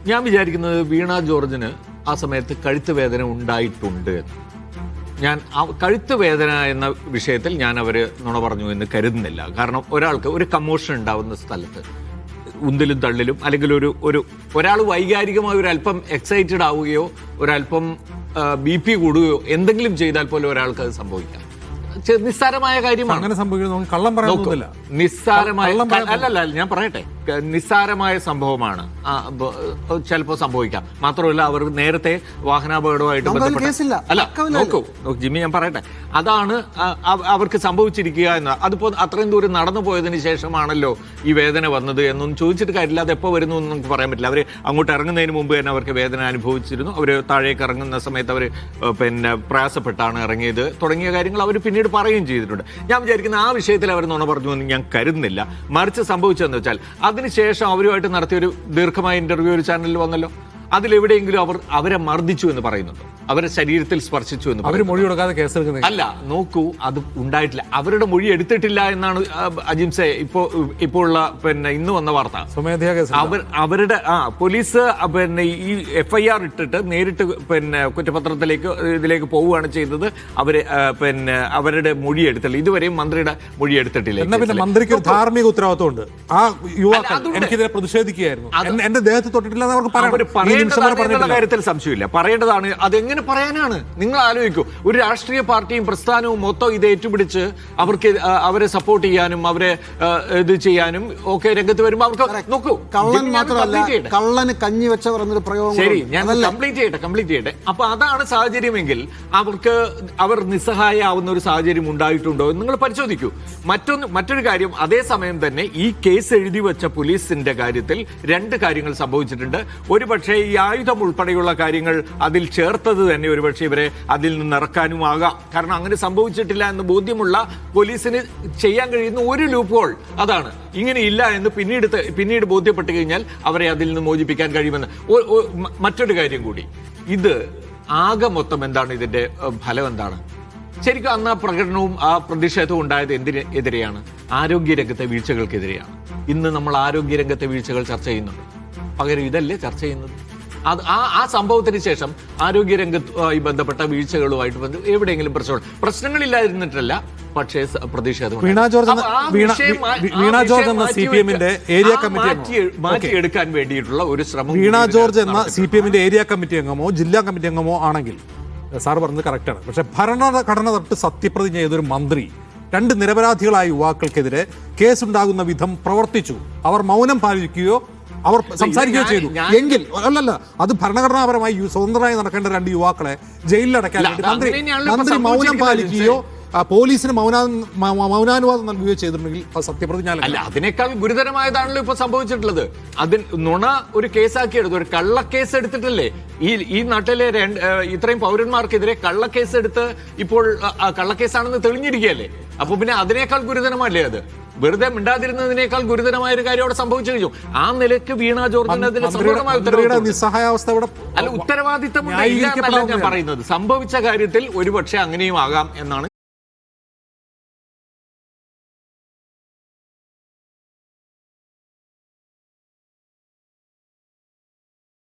ഞാൻ വിചാരിക്കുന്നത് വീണ ജോർജിന് ആ സമയത്ത് കഴുത്ത് വേദന ഉണ്ടായിട്ടുണ്ട്. ഞാൻ കഴുത്ത് വേദന എന്ന വിഷയത്തിൽ ഞാൻ അവർ നുണ പറഞ്ഞു എന്ന് കരുതുന്നില്ല. കാരണം ഒരാൾക്ക് ഒരു കമ്മോഷൻ ഉണ്ടാവുന്ന സ്ഥലത്ത് ഉന്തിലും തള്ളിലും അല്ലെങ്കിൽ ഒരാൾ വൈകാരികമായി ഒരല്പം എക്സൈറ്റഡ് ആവുകയോ ഒരല്പം BP കൂടുകയോ എന്തെങ്കിലും ചെയ്താൽ പോലും ഒരാൾക്ക് അത് സംഭവിക്കാം. നിസ്സാരമായ കാര്യമാണ്. അങ്ങനെ സംഭവിക്കുന്നത് കള്ളം പറയാനൊന്നുമില്ല. നിസ്സാരമായ അല്ലല്ല, ഞാൻ പറയട്ടെ, നിസ്സാരമായ സംഭവമാണ്. ചിലപ്പോൾ സംഭവിക്കാം. മാത്രമല്ല, അവർ നേരത്തെ വാഹനാപകടവുമായിട്ട് ബന്ധപ്പെട്ട അല്ല, നോക്കൂ ജിമ്മി, ഞാൻ പറയട്ടെ, അതാണ് അവർക്ക് സംഭവിച്ചിരിക്കുക എന്ന്. അതിപ്പോ അത്രയും ദൂരം നടന്നു പോയതിന് ശേഷമാണല്ലോ ഈ വേദന വന്നത് എന്നൊന്നും ചോദിച്ചിട്ട് കാര്യമില്ല. അത് എപ്പോൾ വരുന്നു എന്ന് നമുക്ക് പറയാൻ പറ്റില്ല. അവർ അങ്ങോട്ട് ഇറങ്ങുന്നതിന് മുമ്പ് തന്നെ അവർക്ക് വേദന അനുഭവിച്ചിരുന്നു. അവർ താഴേക്ക് ഇറങ്ങുന്ന സമയത്ത് അവർ പ്രയാസപ്പെട്ടാണ് ഇറങ്ങിയത് തുടങ്ങിയ കാര്യങ്ങൾ അവർ പിന്നീട് പറയുകയും ചെയ്തിട്ടുണ്ട്. ഞാൻ വിചാരിക്കുന്ന ആ വിഷയത്തിൽ അവർ നുണ പറഞ്ഞു എന്ന് ഞാൻ കരുതുന്നില്ല. മറിച്ച് സംഭവിച്ചതെന്ന് വെച്ചാൽ അതിനുശേഷം അവരുമായിട്ട് നടത്തിയൊരു ദീർഘമായ ഇന്റർവ്യൂ ഒരു ചാനലിൽ വന്നല്ലോ. അതിലെവിടെയെങ്കിലും അവരെ മർദ്ദിച്ചു എന്ന് പറയുന്നുണ്ടോ? അവരെ ശരീരത്തിൽ സ്പർശിച്ചു എന്ന് അവർ മൊഴി കൊടുക്കാതെ കേസെടുക്കുന്നത് അല്ല. നോക്കൂ, അത് ഉണ്ടായിട്ടില്ല. അവരുടെ മൊഴി എടുത്തിട്ടില്ല എന്നാണ് അജിംസെ ഇപ്പോൾ ഉള്ള ഇന്ന് വന്ന വാർത്ത. അവരുടെ പോലീസ് ഈ FIR ഇട്ടിട്ട് നേരിട്ട് ഇതിലേക്ക് പോവുകയാണ് ചെയ്തത്. അവരുടെ മൊഴി എടുത്തില്ല. ഇതുവരെയും മന്ത്രിയുടെ മൊഴി എടുത്തിട്ടില്ല. പിന്നെ മന്ത്രിക്ക് ധാർമ്മിക ഉത്തരവാദിത്വമുണ്ട്. ആ യുവാക്കൾ എനിക്കിതിനെ പ്രതിഷേധിക്കുകയായിരുന്നു, എന്റെ ദേഹത്ത് തൊട്ടിട്ടില്ല എന്ന് അവർക്ക് പറയേണ്ടതാണ്. കാര്യത്തിൽ സംശയമില്ല, പറയേണ്ടതാണ്. അതെങ്ങനെ പറയാനാണ്? നിങ്ങൾ ആലോചിക്കൂ, ഒരു രാഷ്ട്രീയ പാർട്ടിയും പ്രസ്ഥാനവും മൊത്തം ഇത് ഏറ്റുപിടിച്ച് അവരെ സപ്പോർട്ട് ചെയ്യാനും അവരെ ഇത് ചെയ്യാനും ഒക്കെ രംഗത്ത് വരുമ്പോൾ അവർക്ക് നോക്കൂ, കള്ളൻ മാത്രമല്ല കള്ളന് കഞ്ഞി വെച്ചവർ എന്നൊരു പ്രയോഗം. ശരി, ഞാൻ കംപ്ലീറ്റ് ചെയ്യട്ടെ. അപ്പൊ അതാണ് സാഹചര്യമെങ്കിൽ അവർ നിസ്സഹായ ആവുന്ന ഒരു സാഹചര്യം ഉണ്ടായിട്ടുണ്ടോ എന്ന് നിങ്ങൾ പരിശോധിക്കൂ. മറ്റൊരു കാര്യം, അതേസമയം തന്നെ ഈ കേസ് എഴുതി വെച്ച പോലീസിന്റെ കാര്യത്തിൽ രണ്ട് കാര്യങ്ങൾ സംഭവിച്ചിട്ടുണ്ട്. ഒരുപക്ഷെ ഈ ആയുധം ഉൾപ്പെടെയുള്ള കാര്യങ്ങൾ അതിൽ ചേർത്തത് തന്നെ ഒരുപക്ഷെ ഇവരെ അതിൽ നിന്ന് ഇറക്കാനും ആകാം. കാരണം അങ്ങനെ സംഭവിച്ചിട്ടില്ല എന്ന് ബോധ്യമുള്ള പോലീസിന് ചെയ്യാൻ കഴിയുന്ന ഒരു ലൂപ്പ് ഹോൾ അതാണ്. ഇങ്ങനെയില്ല എന്ന് പിന്നീട് ബോധ്യപ്പെട്ട് കഴിഞ്ഞാൽ അവരെ അതിൽ നിന്ന് മോചിപ്പിക്കാൻ കഴിയുമെന്ന്. മറ്റൊരു കാര്യം കൂടി, ഇത് ആകെ മൊത്തം എന്താണ്, ഇതിന്റെ ഫലം എന്താണ്? ശരിക്കും അന്ന് ആ പ്രകടനവും ആ പ്രതിഷേധവും ഉണ്ടായത് എന്തിനെതിരെയാണ്? ആരോഗ്യരംഗത്തെ വീഴ്ചകൾക്കെതിരെയാണ്. ഇന്ന് നമ്മൾ ആരോഗ്യരംഗത്തെ വീഴ്ചകൾ ചർച്ച ചെയ്യുന്നുണ്ട്. പകരം ഇതല്ലേ ചർച്ച ചെയ്യുന്നത്? ആ സംഭവത്തിന് ശേഷം ആരോഗ്യരംഗത്തുമായി ബന്ധപ്പെട്ട വീഴ്ചകളുമായിട്ട് എവിടെയെങ്കിലും പ്രശ്നങ്ങളില്ലായിരുന്നിട്ടല്ല, പക്ഷേ പ്രതിഷേധം മാറ്റിയെടുക്കാൻ വേണ്ടിയിട്ടുള്ള ഒരു ശ്രമം. വീണ ജോർജ് എന്ന CPM-ന്റെ ഏരിയ കമ്മിറ്റി അംഗമോ ജില്ലാ കമ്മിറ്റി അംഗമോ ആണെങ്കിൽ സാർ പറഞ്ഞത് കറക്റ്റാണ്. പക്ഷെ ഭരണഘടന തൊട്ട് സത്യപ്രതിജ്ഞ ചെയ്തൊരു മന്ത്രി രണ്ട് നിരപരാധികളായ യുവാക്കൾക്കെതിരെ കേസുണ്ടാകുന്ന വിധം പ്രവർത്തിച്ചു. അവർ മൗനം പാലിക്കുകയോ അവർ സംസാരിക്കുകയോ ചെയ്തു എങ്കിൽ അത് ഭരണഘടനാപരമായി സ്വതന്ത്രമായി നടക്കേണ്ട രണ്ട് യുവാക്കളെ ജയിലിലടക്കാൻ മന്ത്രി മൗനം പാലിക്കുകയോ പോലീസിന് മൗനാനുവാദം നൽകുകയോ ചെയ്തിട്ടുണ്ടെങ്കിൽ സത്യപ്രതിജ്ഞ അല്ല, അതിനേക്കാൾ ഗുരുതരമായതാണല്ലോ ഇപ്പൊ സംഭവിച്ചിട്ടുള്ളത്. നുണ ഒരു കേസാക്കിയെടുത്ത്, ഒരു കള്ളക്കേസ് എടുത്തിട്ടല്ലേ ഈ നാട്ടിലെ ഇത്രയും പൗരന്മാർക്കെതിരെ കള്ളക്കേസ് എടുത്ത് ഇപ്പോൾ കള്ളക്കേസാണെന്ന് തെളിഞ്ഞിരിക്കുകയല്ലേ. അപ്പൊ പിന്നെ അതിനേക്കാൾ ഗുരുതരമല്ലേ അത്? വെറുതെ മിണ്ടാതിരുന്നതിനേക്കാൾ ഗുരുതരമായ ഒരു കാര്യം അവിടെ സംഭവിച്ചു കഴിഞ്ഞു. ആ നിലയ്ക്ക് വീണ ജോർജിന് അതിന് സമ്പൂർണ്ണമായ ഉത്തരവാദിത്തം ഞാൻ പറയുന്നത്. സംഭവിച്ച കാര്യത്തിൽ ഒരുപക്ഷെ അങ്ങനെയും ആകാം എന്നാണ്